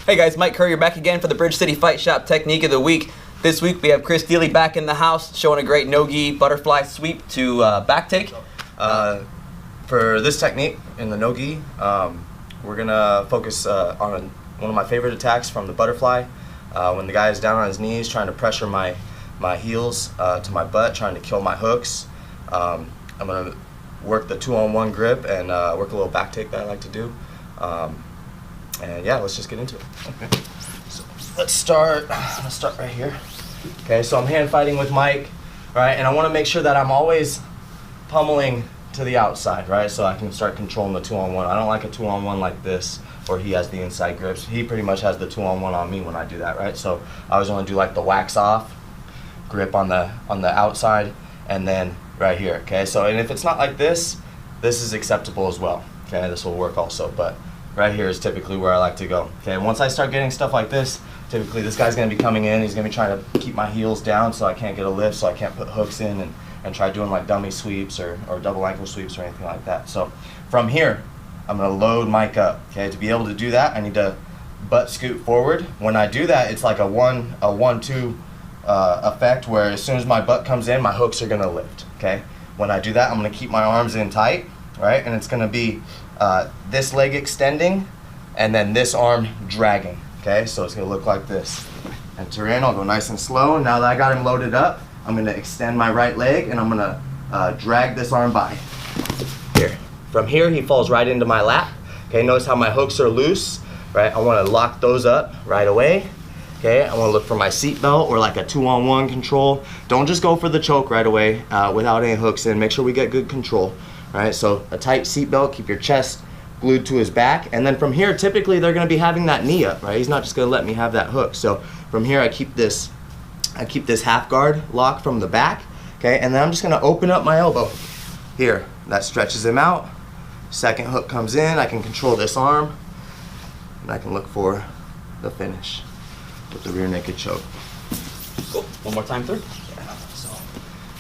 Hey guys, Mike Currier back again for the Bridge City Fight Shop Technique of the Week. This week we have Chris Dealy back in the house showing a great no-gi butterfly sweep to back take. For this technique in the no-gi, we're going to focus on one of my favorite attacks from the butterfly. When the guy is down on his knees trying to pressure my heels to my butt, trying to kill my hooks. I'm going to work the 2-on-1 grip and work a little back take that I like to do. And yeah, let's just get into it. Okay. So let's start right here. Okay, so I'm hand fighting with Mike, right? And I want to make sure that I'm always pummeling to the outside, right? So I can start controlling the 2-on-1. I don't like a 2-on-1 like this, where he has the inside grips. He pretty much has the 2-on-1 on me when I do that, right? So I always want to do like the wax off grip on the outside, and then right here. Okay, so and if it's not like this is acceptable as well. Okay, this will work also, but right here is typically where I like to go. Okay, once I start getting stuff like this, typically this guy's going to be coming in, he's going to be trying to keep my heels down so I can't get a lift, so I can't put hooks in and try doing like dummy sweeps or double ankle sweeps or anything like that. So from here, I'm going to load Mike up. Okay, to be able to do that, I need to butt scoot forward. When I do that, it's like a 1-2 effect where as soon as my butt comes in, my hooks are going to lift. Okay, when I do that, I'm going to keep my arms in tight, right, and it's going to be this leg extending and then this arm dragging. Okay, so it's going to look like this. Enter in, I'll go nice and slow. Now that I got him loaded up, I'm going to extend my right leg and I'm going to drag this arm by. Here. From here, he falls right into my lap. Okay, notice how my hooks are loose, right? I want to lock those up right away. Okay, I want to look for my seat belt or like a 2-on-1 control. Don't just go for the choke right away without any hooks in. Make sure we get good control. Right, so a tight seat belt, keep your chest glued to his back, and then from here, typically they're going to be having that knee up, right? He's not just going to let me have that hook. So from here, I keep this half guard lock from the back, okay, and then I'm just going to open up my elbow here. That stretches him out. Second hook comes in. I can control this arm, and I can look for the finish with the rear naked choke. Cool. One more time through. Yeah. So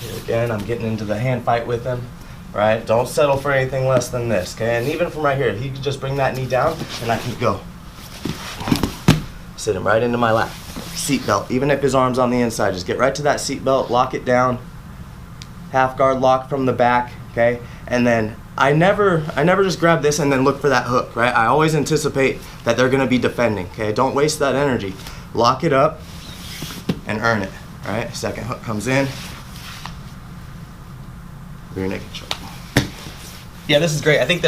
here again, I'm getting into the hand fight with him. Right, don't settle for anything less than this, okay? And even from right here, he can just bring that knee down and I can go. Sit him right into my lap. Seat belt, even if his arm's on the inside, just get right to that seat belt, lock it down. Half guard lock from the back, okay? And then I never just grab this and then look for that hook, right? I always anticipate that they're gonna be defending, okay? Don't waste that energy. Lock it up and earn it, all right? Second hook comes in. Rear naked choke. Yeah, this is great. I think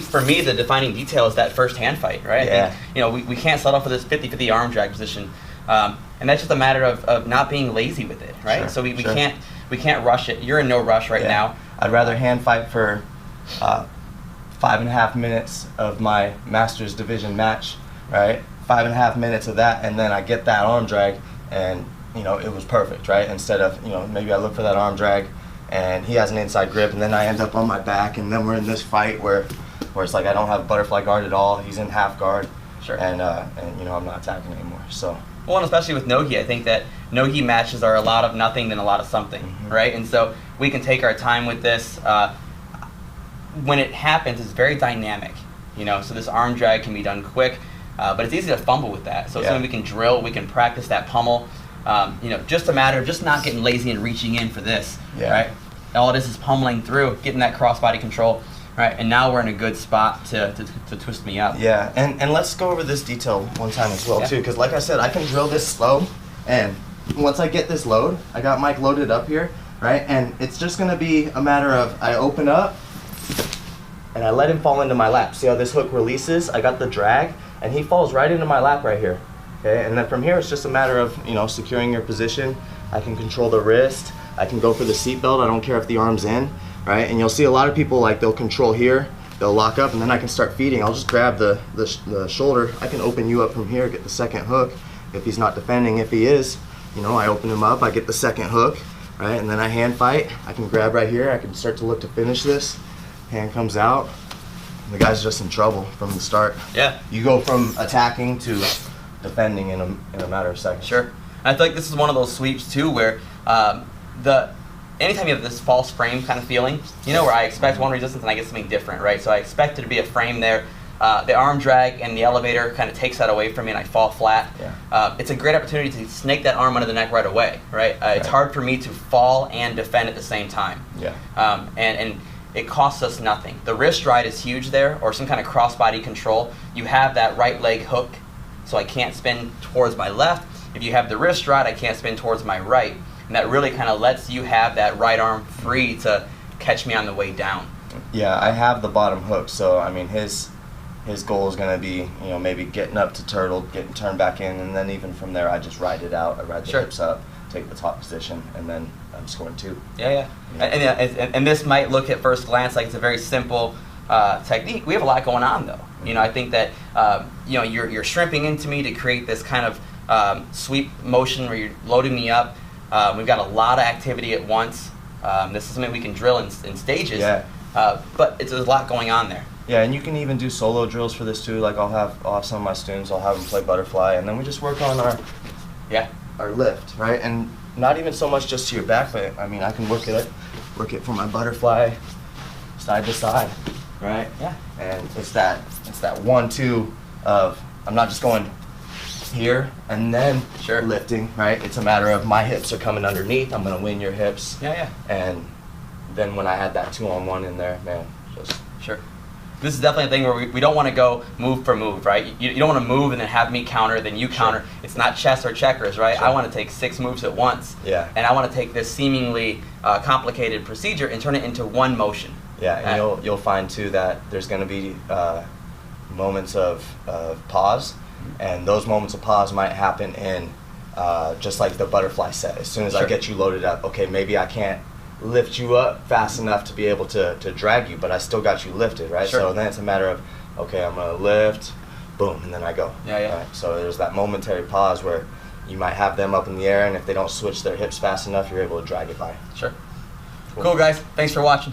for me the defining detail is that first hand fight, right? Yeah. I think, we can't settle for this 50-50 arm drag position, and that's just a matter of not being lazy with it, right? Sure, so we can't rush it. You're in no rush right now. I'd rather hand fight for 5.5 minutes of my Masters Division match, right? 5.5 minutes of that, and then I get that arm drag, and it was perfect, right? Instead of maybe I look for that arm drag and he has an inside grip, and then I end up on my back, and then we're in this fight where it's like I don't have a butterfly guard at all. He's in half guard, sure, and I'm not attacking anymore. So well, and especially with no-gi, I think that no-gi matches are a lot of nothing than a lot of something, right? And so we can take our time with this. When it happens, it's very dynamic, So this arm drag can be done quick, but it's easy to fumble with that. So it's something we can drill, we can practice that pummel. Just a matter of just not getting lazy and reaching in for this, right? All it is pummeling through, getting that crossbody control, right? And now we're in a good spot to twist me up. Yeah, and let's go over this detail one time as well, too, because like I said, I can drill this slow, and once I get this load, I got Mike loaded up here, right? And it's just going to be a matter of I open up, and I let him fall into my lap. See how this hook releases? I got the drag, and he falls right into my lap right here. Okay, and then from here, it's just a matter of, securing your position. I can control the wrist. I can go for the seat belt. I don't care if the arm's in, right? And you'll see a lot of people, like, they'll control here, they'll lock up, and then I can start feeding. I'll just grab the shoulder. I can open you up from here, get the second hook. If he's not defending, if he is, I open him up, I get the second hook, right? And then I hand fight. I can grab right here. I can start to look to finish this. Hand comes out. And the guy's just in trouble from the start. Yeah. You go from attacking to defending in a matter of seconds. Sure. I feel like this is one of those sweeps too where anytime you have this false frame kind of feeling, where I expect one resistance and I get something different, right? So I expect there to be a frame there, the arm drag and the elevator kind of takes that away from me and I fall flat. Yeah. It's a great opportunity to snake that arm under the neck right away, right? It's hard for me to fall and defend at the same time. Yeah. And it costs us nothing. The wrist ride is huge there, or some kind of cross-body control. You have that right leg hook, so I can't spin towards my left. If you have the wrist ride, I can't spin towards my right. And that really kind of lets you have that right arm free to catch me on the way down. Yeah, I have the bottom hook, so I mean his goal is going to be, you know, maybe getting up to turtle, getting turned back in, and then even from there I just ride it out. I ride the hips up, take the top position, and then I'm scoring 2. Yeah. And this might look at first glance like it's a very simple technique. We have a lot going on though. You know, I think that you know, you're shrimping into me to create this kind of sweep motion where you're loading me up. We've got a lot of activity at once. This is something we can drill in stages. Yeah. But there's a lot going on there. Yeah, and you can even do solo drills for this too. Like I'll have some of my students, I'll have them play butterfly, and then we just work on our lift, right? And not even so much just to your back, but I mean I can work it for my butterfly, side to side, right? Yeah. And it's that 1-2 of I'm not just going here and then lifting, right? It's a matter of my hips are coming underneath. I'm gonna win your hips. Yeah. And then when I had that 2-on-1 in there, man, just This is definitely a thing where we don't want to go move for move, right? You don't want to move and then have me counter, then you counter. It's not chess or checkers, right? I want to take 6 moves at once. Yeah. And I want to take this seemingly complicated procedure and turn it into one motion. Yeah, and you'll find too that there's going to be moments of pause, and those moments of pause might happen in just like the butterfly set. As soon as I get you loaded up, okay, maybe I can't lift you up fast enough to be able to drag you, but I still got you lifted, right? So then it's a matter of, okay, I'm gonna lift, boom, and then I go. Right? So there's that momentary pause where you might have them up in the air, and if they don't switch their hips fast enough, you're able to drag it by. Cool guys, thanks for watching.